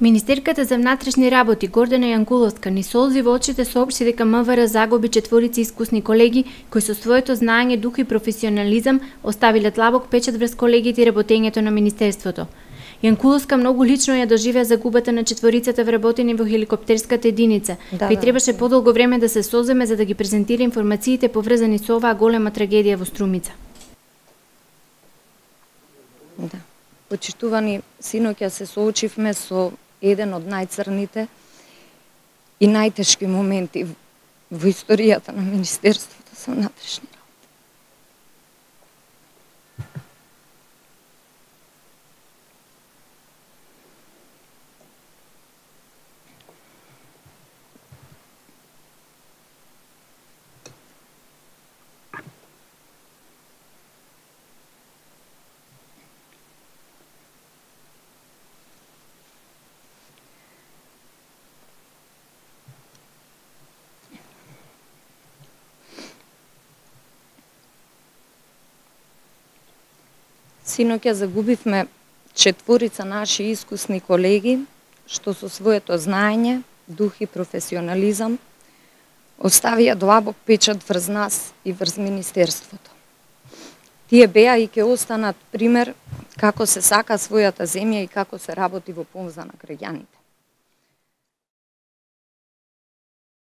Министерката за внатрешни работи Гордана Јанкуловска ни солзи во очите соопшти дека МВР загуби четворици искусни колеги кои со своето знаење, дух и професионализам оставиле длабок печат врз колегите и работењето на Министерството. Јанкуловска многу лично ја доживеа загубата на четворицата вработени во хеликоптерската единица, кој требаше подолго време да се соземе за да ги презентира информациите поврзани со оваа голема трагедија во Струмица. Да. Почитувани, синоќа се соочивме со еден од најцрните и најтешки моменти во историјата на Министерството за внатрешни работи. Синоќа загубивме четворица наши искусни колеги, што со своето знаење, дух и професионализам оставија длабок печат врз нас и врз Министерството. Тие беа и ќе останат пример како се сака својата земја и како се работи во полза на граѓаните.